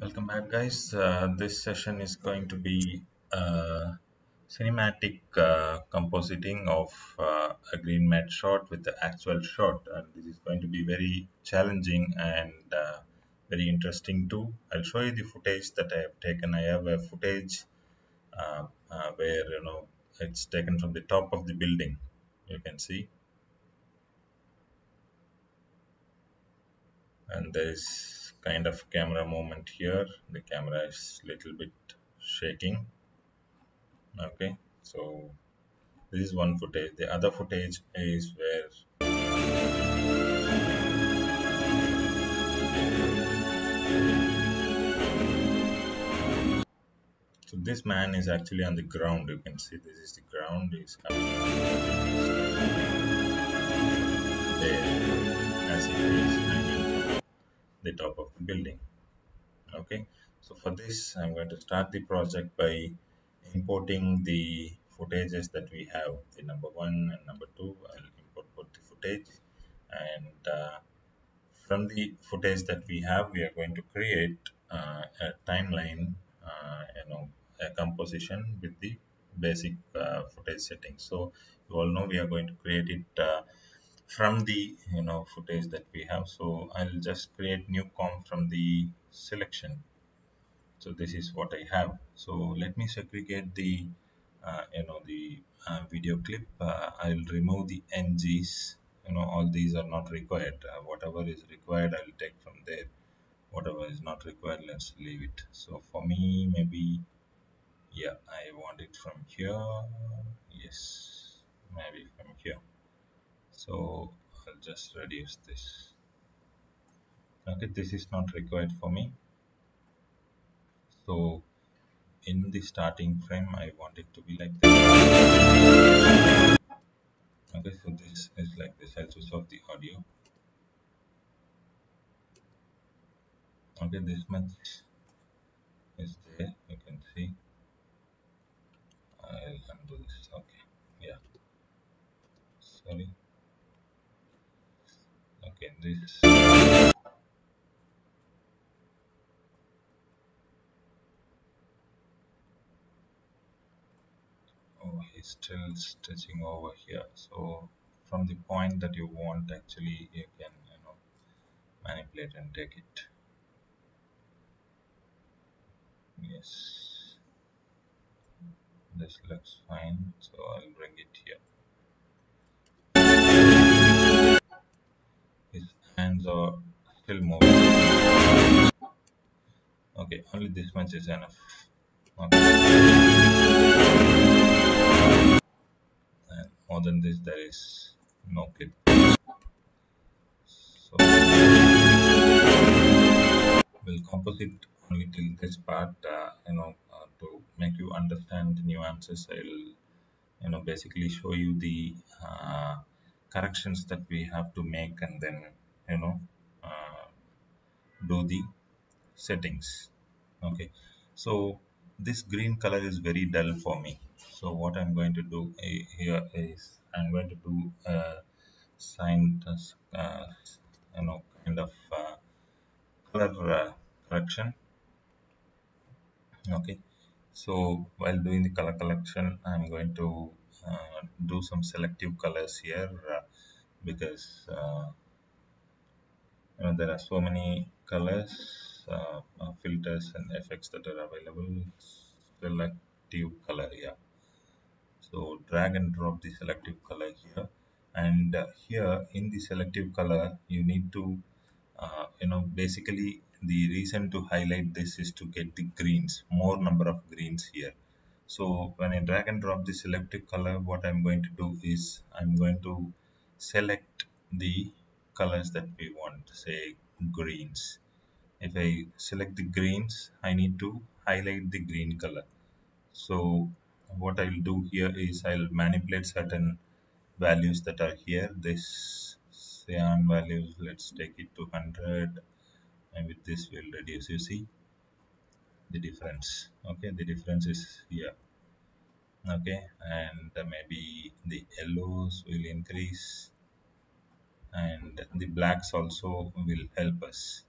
Welcome back, guys. This session is going to be cinematic compositing of a green mat shot with the actual shot, and this is going to be very challenging and very interesting too. I'll show you the footage that I have taken. I have a footage where it's taken from the top of the building. You can see, and there is kind of camera movement here. The camera is little bit shaking. Okay, so this is one footage. The other footage is where so this man is actually on the ground. You can see this is the ground. He's coming there as he is hanging from the top of the building. Okay, so for this I'm going to start the project by importing the footages that we have, the number one and number two. I'll import both the footage, and from the footage that we have, we are going to create a timeline, a composition with the basic footage settings. So you all know we are going to create it from the footage that we have. So I'll just create new comp from the selection. So this is what I have. So let me segregate the video clip. I'll remove the NGs. All these are not required. Whatever is required I'll take from there. Whatever is not required, let's leave it. So for me, maybe, yeah, I want it from here. Yes, maybe from here. So I'll just reduce this. Okay, this is not required for me. So in the starting frame I want it to be like this. Okay, so this is like this. I'll switch off the audio. Okay, this much is there, you can see. I'll undo this. Okay, yeah, sorry. Okay, this, oh, he's still stitching over here. So from the point that you want, actually you can manipulate and take it. Yes, this looks fine, so I'll bring it here. His hands are still moving. Okay, only this much is enough. Okay. And more than this there is no clip. So we'll composite only till this part, to make you understand the nuances. I'll basically show you the corrections that we have to make, and then you know uh, do the settings. Okay, so this green color is very dull for me. So what I'm going to do here is I'm going to do a signed kind of color correction. Okay, so while doing the color correction I'm going to do some selective colors here, because there are so many colors, filters and effects that are available. Selective color, yeah. So drag and drop the selective color here, and here in the selective color you need to basically the reason to highlight this is to get the greens, more number of greens here. So when I drag and drop the selective color, what I'm going to do is I'm going to select the colors that we want, say greens. If I select the greens, I need to highlight the green color. So what I'll do here is I'll manipulate certain values that are here. This cyan values, let's take it to 100, and with this we'll reduce. You see the difference. Okay, the difference is here. Okay, and maybe the yellows will increase, and the blacks also will help us.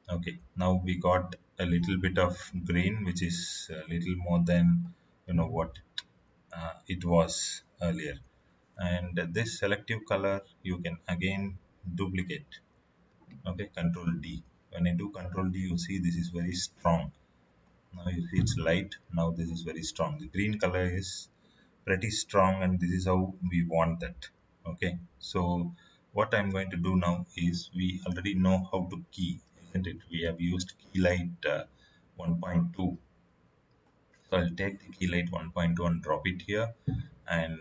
Okay, now we got a little bit of green, which is a little more than what it was earlier. And this selective color you can again duplicate. Okay, Control D. When I do Control D, you see this is very strong. Now you see it's light. Now this is very strong. The green color is pretty strong, and this is how we want that. Okay, so what I'm going to do now is, we already know how to key, isn't it? We have used Keylight 1.2. So I'll take the Keylight 1.2 and drop it here, and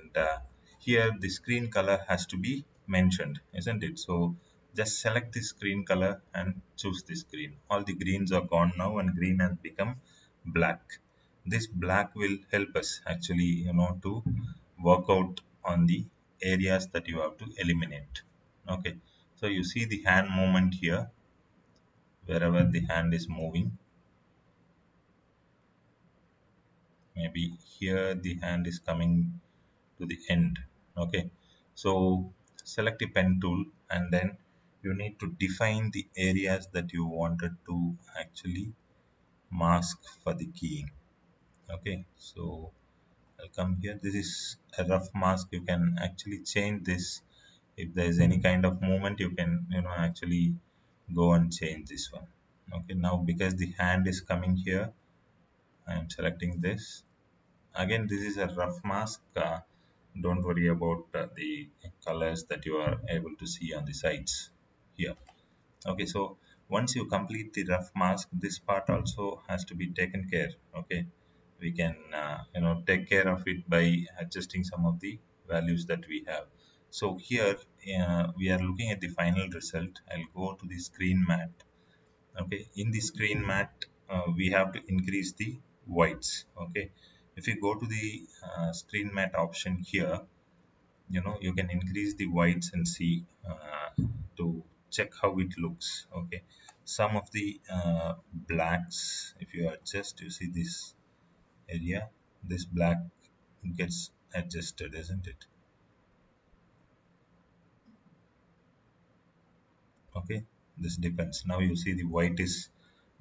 here the screen color has to be mentioned, isn't it? So just select the screen color and choose the screen. All the greens are gone now, and green has become black. This black will help us actually to work out on the areas that you have to eliminate. Okay, so you see the hand movement here. Wherever the hand is moving, maybe here the hand is coming to the end. Okay, so select the pen tool, and then you need to define the areas that you wanted to actually mask for the keying. Okay, so I'll come here. This is a rough mask. You can actually change this. If there is any kind of movement, you can actually go and change this one. Okay, now because the hand is coming here, I am selecting this. Again, this is a rough mask. Don't worry about the colors that you are able to see on the sides here. Okay, so once you complete the rough mask, this part also has to be taken care. Okay, we can take care of it by adjusting some of the values that we have. So here we are looking at the final result. I'll go to the screen mat. Okay, in the screen mat, we have to increase the whites. Okay, if you go to the screen mat option here, you can increase the whites and see to check how it looks. Okay, some of the blacks, if you adjust, you see this area, this black gets adjusted, isn't it? Okay, this depends. Now you see the white is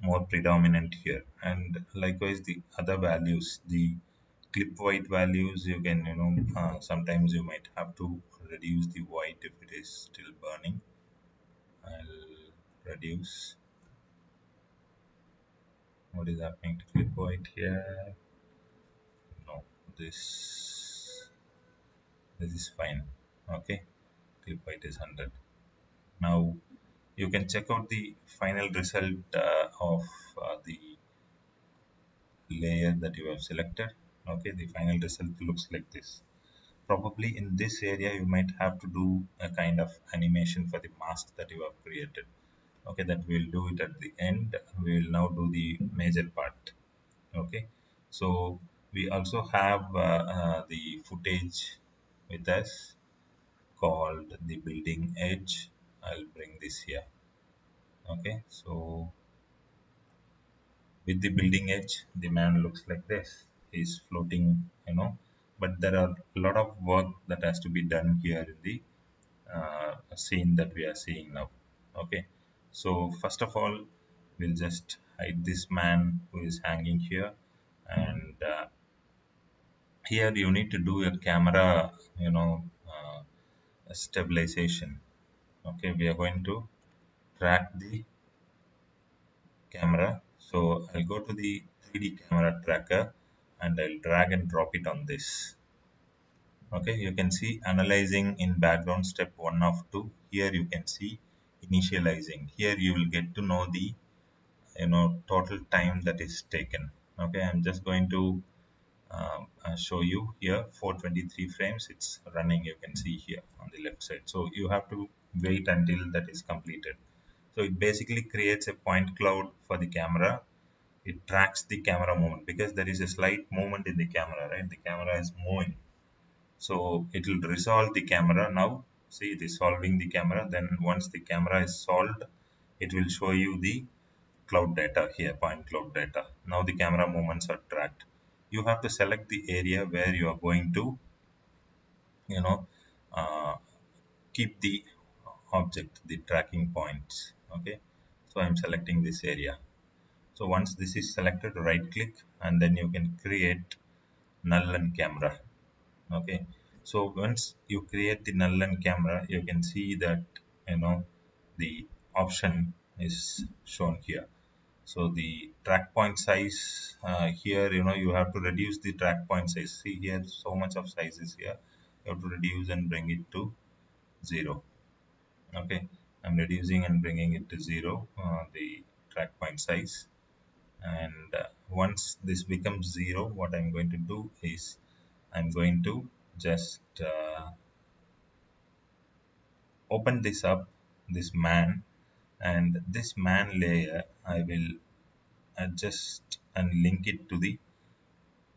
more predominant here, and likewise the other values, the clip white values, you can sometimes you might have to reduce the white if it is still burning. I'll reduce. What is happening to clip white here? No, this is fine. Okay, clip white is 100. Now you can check out the final result of the layer that you have selected. Okay, the final result looks like this. Probably in this area you might have to do a kind of animation for the mask that you have created. Okay, that we'll do it at the end. We will now do the major part. Okay, so we also have the footage with us called the building edge. I'll bring this here. Okay, so with the building edge, the man looks like this. He's floating, but there are a lot of work that has to be done here in the scene that we are seeing now. Okay, so first of all, we'll just hide this man who is hanging here, and here you need to do a camera, stabilization. Okay, we are going to track the camera. So I'll go to the 3D camera tracker, and I'll drag and drop it on this. Okay, you can see analyzing in background step 1 of 2. Here you can see initializing. Here you will get to know the total time that is taken. Okay, I'm just going to show you here 423 frames it's running. You can see here on the left side. So you have to wait until that is completed. So it basically creates a point cloud for the camera. It tracks the camera movement because there is a slight movement in the camera, right? The camera is moving, so it will resolve the camera. Now see, it is solving the camera. Then once the camera is solved, it will show you the cloud data here, point cloud data. Now the camera movements are tracked. You have to select the area where you are going to you know uh, keep the object, the tracking points. Okay, So I'm selecting this area. So once this is selected, right click and then you can create null and camera. Okay, so once you create the null and camera, you can see that you know the option is shown here. So the track point size here, you have to reduce the track point size. See here, so much of size is here. You have to reduce and bring it to 0. Okay, I'm reducing and bringing it to 0, the track point size. And once this becomes 0, what I'm going to do is I'm going to just open this up, this man, and this man layer I will adjust and link it to the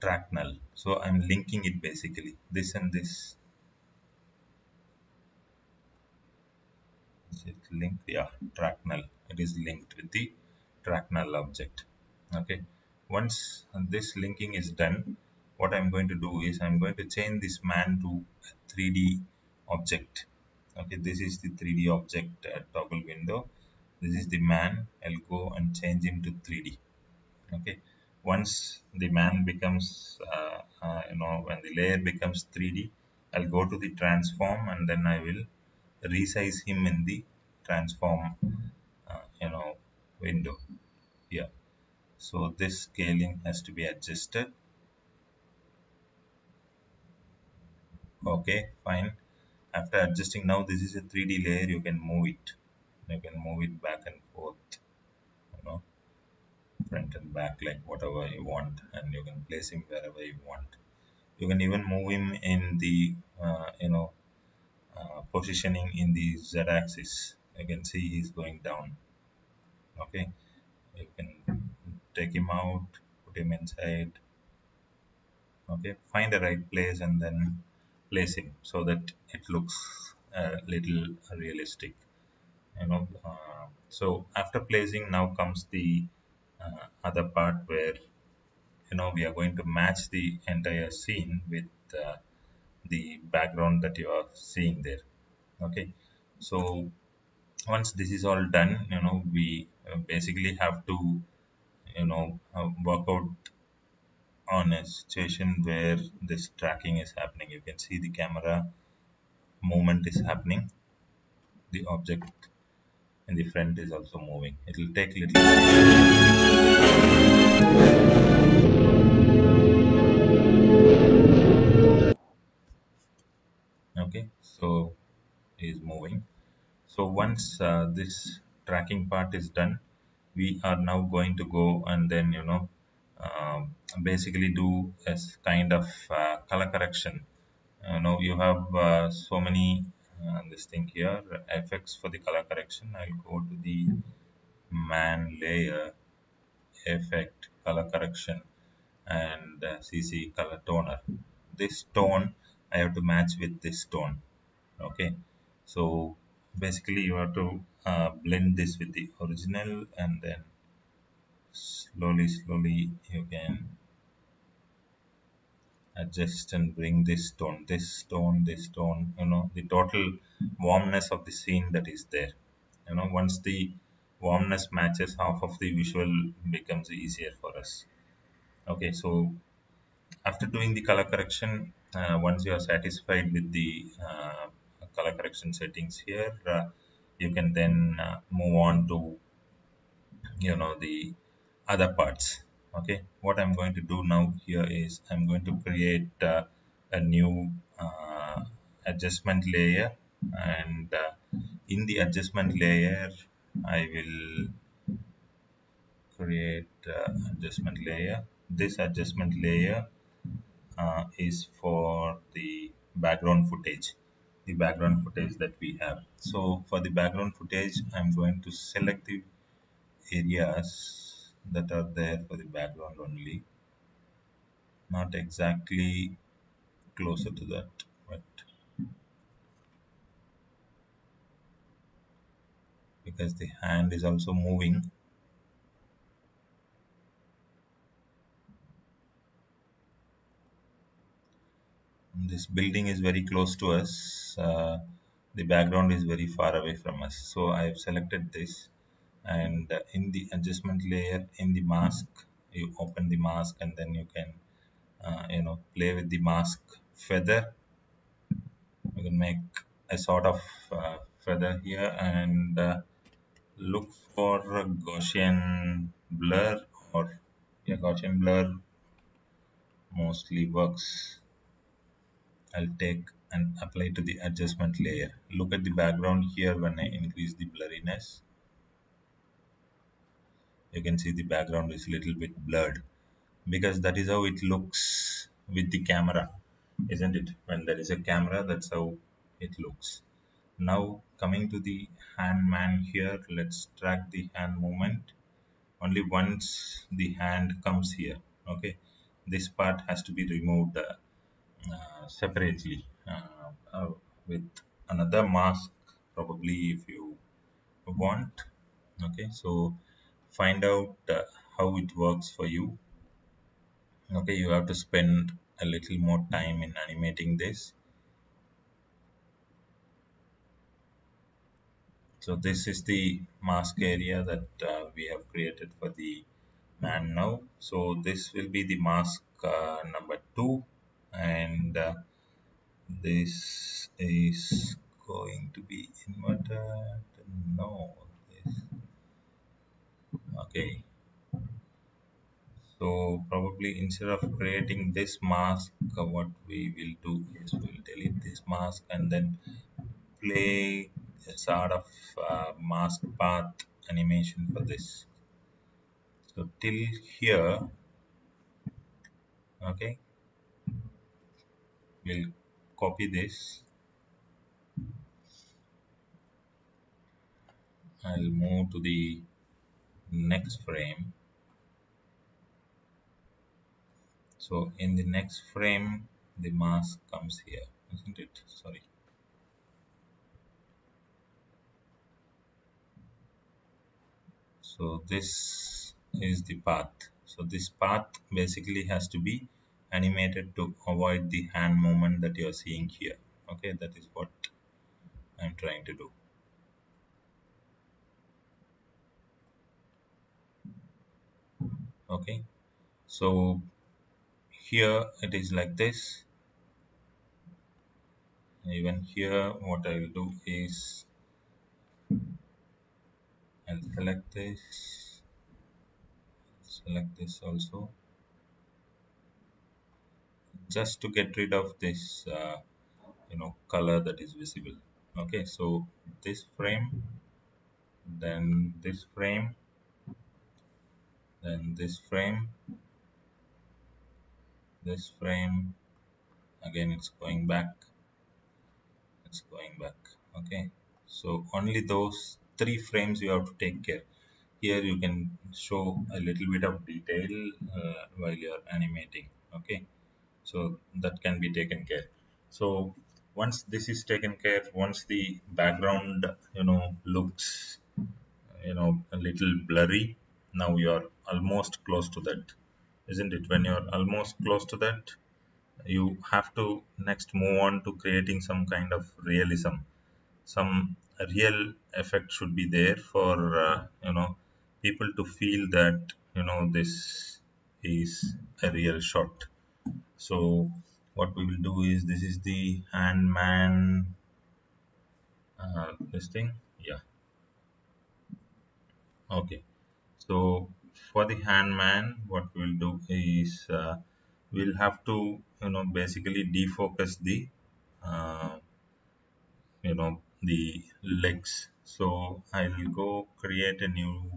track null. So I'm linking it basically. This and this is it linked? Yeah, track null. It is linked with the track null object. Okay. Once this linking is done, what I'm going to do is I'm going to change this man to a 3D object. Okay, this is the 3D object toggle window. This is the man. I'll go and change him to 3D. Okay, once the man becomes when the layer becomes 3D, I'll go to the transform and then I will resize him in the transform window here. So this scaling has to be adjusted. Okay, fine. After adjusting, now this is a 3D layer. You can move it. You can move it back and forth, you know, front and back, like whatever you want, and you can place him wherever you want. You can even move him in the positioning in the z-axis. You can see he's going down. Okay, you can take him out, put him inside. Okay, find the right place and then place him so that it looks a little realistic. So after placing, now comes the other part where we are going to match the entire scene with the background that you are seeing there. Okay, so once this is all done, we basically have to work out on a situation where this tracking is happening. You can see the camera movement is happening, the object in the front is also moving. It will take a little. Okay, so is moving. So once this tracking part is done, we are now going to go and then basically do a kind of color correction. You have so many this thing here, effects for the color correction. I'll go to the man layer, effect, color correction, and CC color toner. This tone I have to match with this tone. Okay, so basically you have to blend this with the original, and then slowly you can adjust and bring this tone, the total warmness of the scene that is there. Once the warmness matches, half of the visual becomes easier for us. Okay, so after doing the color correction, once you are satisfied with the color correction settings here, you can then move on to the other parts. Okay, what I'm going to do now here is I'm going to create a new adjustment layer, and in the adjustment layer I will create adjustment layer. This adjustment layer is for the background footage, the background footage that we have. So for the background footage, I'm going to select the areas that are there for the background only, not exactly closer to that, but because the hand is also moving, this building is very close to us, the background is very far away from us, so I have selected this and in the adjustment layer in the mask, you open the mask and then you can play with the mask feather. You can make a sort of feather here, and look for a Gaussian blur, or yeah, Gaussian blur mostly works. I'll take and apply to the adjustment layer. Look at the background here. When I increase the blurriness, you can see the background is a little bit blurred, because that is how it looks with the camera, isn't it? When there is a camera, that's how it looks. Now coming to the hand man here, let's track the hand movement. Only once the hand comes here, okay, this part has to be removed separately with another mask, probably, if you want. Okay, so find out how it works for you. Okay, you have to spend a little more time in animating this. So this is the mask area that we have created for the man now. So this will be the mask number 2, and this is going to be inverted. No, this, okay. So probably instead of creating this mask, what we will do is we'll delete this mask and then play a sort of mask path animation for this. So till here, okay, we'll copy this. I'll move to the next frame. So in the next frame, the mask comes here, isn't it? Sorry. So this is the path. So this path basically has to be animated to avoid the hand movement that you are seeing here. Okay, that is what I'm trying to do. Okay, so here it is like this. Even here, what I will do is I'll select this also, just to get rid of this color that is visible. Okay, so this frame, then this frame, then this frame, again it's going back. Okay, so only those 3 frames you have to take care. Here you can show a little bit of detail while you're animating. Okay, so that can be taken care. So once this is taken care, once the background looks a little blurry, now you are almost close to that, isn't it? When you're almost close to that, you have to next move on to creating some kind of realism. Some real effect should be there for people to feel that this is a real shot. So what we will do is, this is the hand man this thing, yeah. Okay, so for the hand man, what we'll do is we'll have to basically defocus the uh, the legs. So I'll go create a new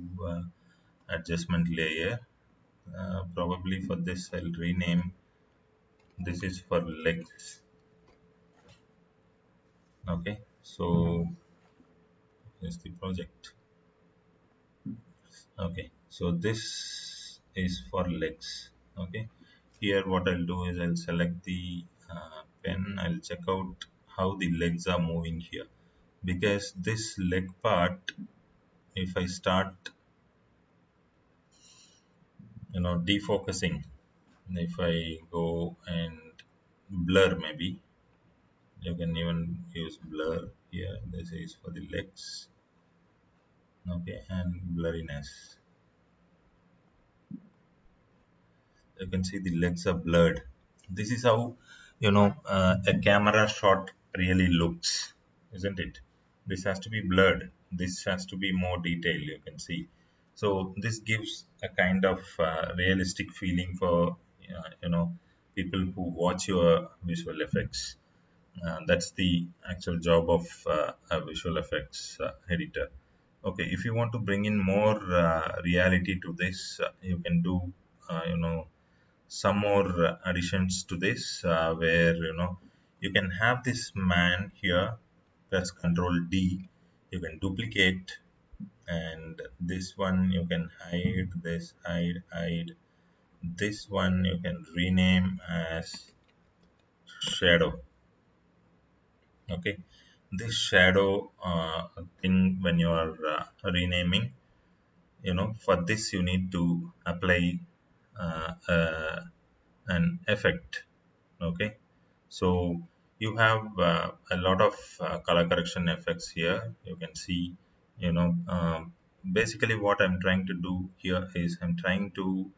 adjustment layer. Probably for this I'll rename, this is for legs. Okay, so here's the project. Okay, so this is for legs. Okay, here what I'll do is I'll select the pen. I'll check out how the legs are moving here, because this leg part, if I start defocusing, if I go and blur, maybe you can even use blur here. This is for the legs. Okay, and blurriness. You can see the legs are blurred. This is how a camera shot really looks, isn't it? This has to be blurred, this has to be more detailed, you can see. So this gives a kind of realistic feeling for people who watch your visual effects. That's the actual job of a visual effects editor. Okay, if you want to bring in more reality to this, you can do some more additions to this, where you can have this man here. Press Control D, you can duplicate, and this one you can hide, this hide. This one you can rename as shadow. Okay, this shadow thing, when you are renaming, for this you need to apply an effect. Okay, so you have a lot of color correction effects here, you can see. Basically what I'm trying to do here is I'm trying to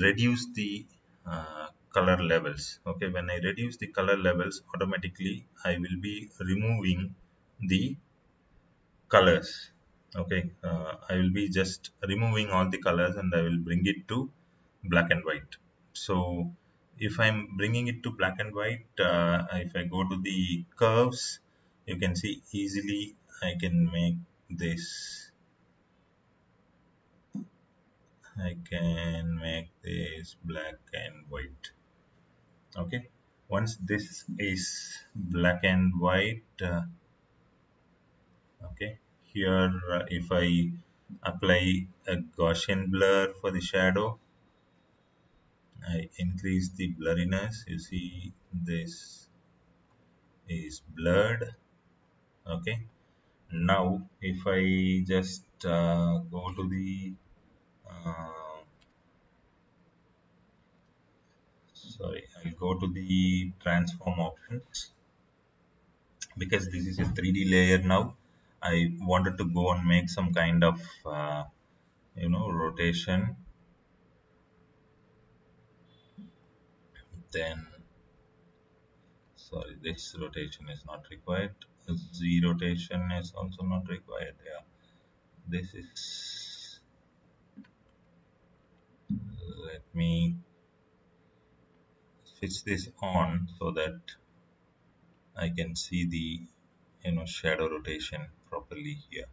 reduce the color levels. Okay, when I reduce the color levels, automatically I will be removing the colors. Okay, I will be just removing all the colors and I will bring it to black and white. So if I'm bringing it to black and white, if I go to the curves, you can see easily I can make this, black and white. Okay, once this is black and white, okay, here if I apply a Gaussian blur for the shadow, I increase the blurriness, you see this is blurred. Okay, now if I just go to the uh, I'll go to the transform options, because this is a 3D layer now. I wanted to go and make some kind of rotation. Then sorry, this rotation is not required. Z rotation is also not required. Yeah, this is, let me switch this on so that I can see the shadow rotation properly here.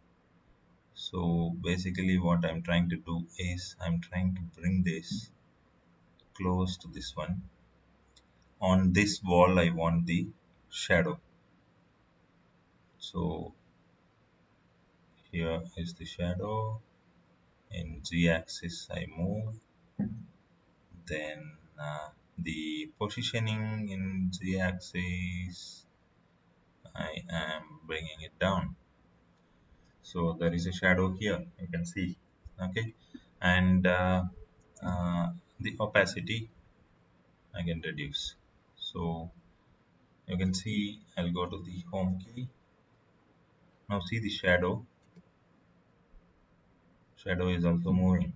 So basically what I'm trying to do is I'm trying to bring this close to this one. On this wall I want the shadow. So here is the shadow. In z-axis I move, then the positioning in z-axis I am bringing it down. So there is a shadow here, you can see. Okay, and the opacity I can reduce. So you can see, I'll go to the home key. Now see the shadow. Shadow is also moving.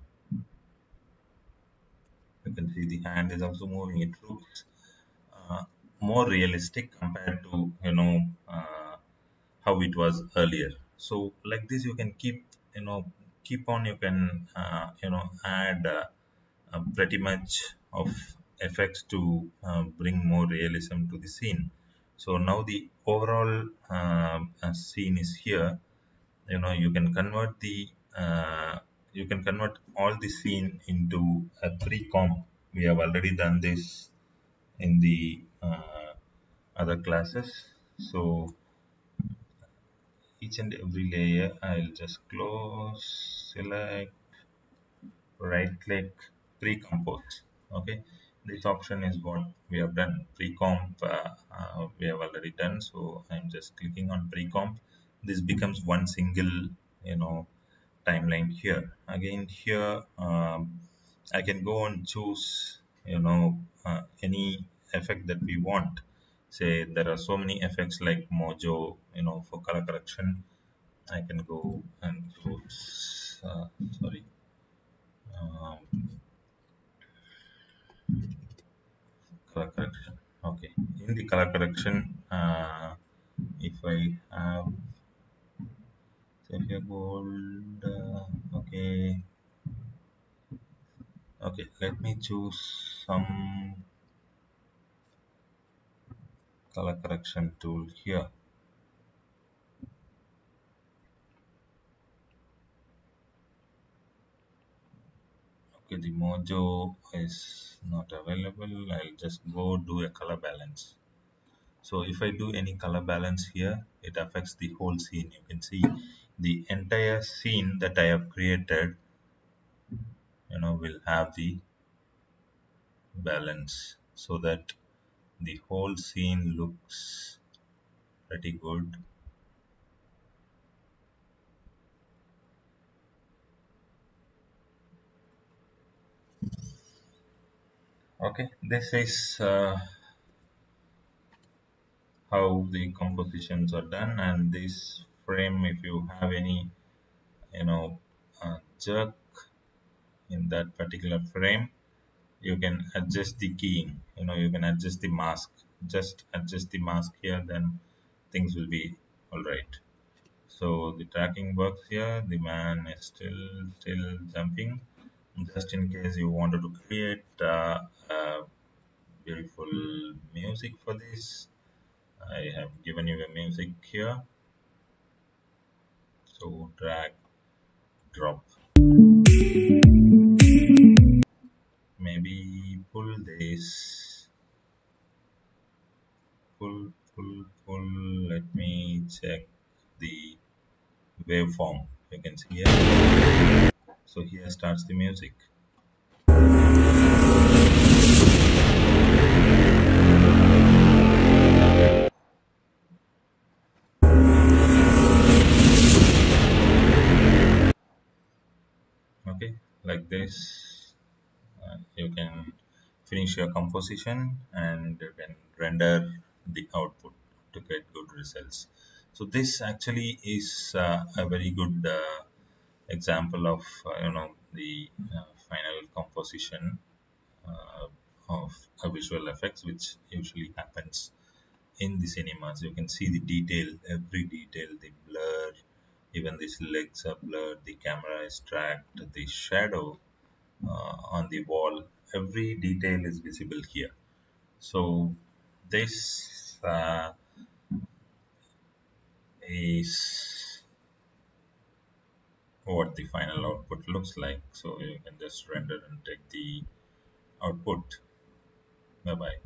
You can see the hand is also moving. It looks uh, more realistic compared to how it was earlier. So like this you can keep on, you can add pretty much of effects to bring more realism to the scene. So now the overall scene is here. You can convert the you can convert all the scene into a pre-comp. We have already done this in the other classes. So each and every layer I'll just close, select, right click, pre-compose. Okay, this option is what we have done. Pre-comp we have already done, so I'm just clicking on pre-comp. This becomes one single you know timeline here. Again here, I can go and choose any effect that we want. Say there are so many effects like Mojo for color correction. I can go and close. Sorry. Um, Color correction. Okay. In the color correction, if I have Sapphire gold, okay. Okay, let me choose some color correction tool here. Okay, the Mojo is not available. I'll just go do a color balance. So if I do any color balance here, it affects the whole scene. You can see the entire scene that I have created, will have the balance so that the whole scene looks pretty good. Okay, this is how the compositions are done, and this frame, if you have any, you know, jerk in that particular frame, you can adjust the keying. You can adjust the mask. Just adjust the mask here, then things will be all right. So the tracking works here. The man is still jumping. Just in case you wanted to create beautiful music for this, I have given you a music here. So drag, drop. Maybe pull this, pull. Let me check the waveform. You can see here. So here starts the music. Okay, like this. You can finish your composition and you can render the output to get good results. So this actually is a very good example of the final composition uh, of a visual effects, which usually happens in the cinemas. You can see the detail, every detail, the blur, even these legs are blurred, the camera is tracked, the shadow on the wall, every detail is visible here. So this is what the final output looks like. So you can just render and take the output. Bye bye.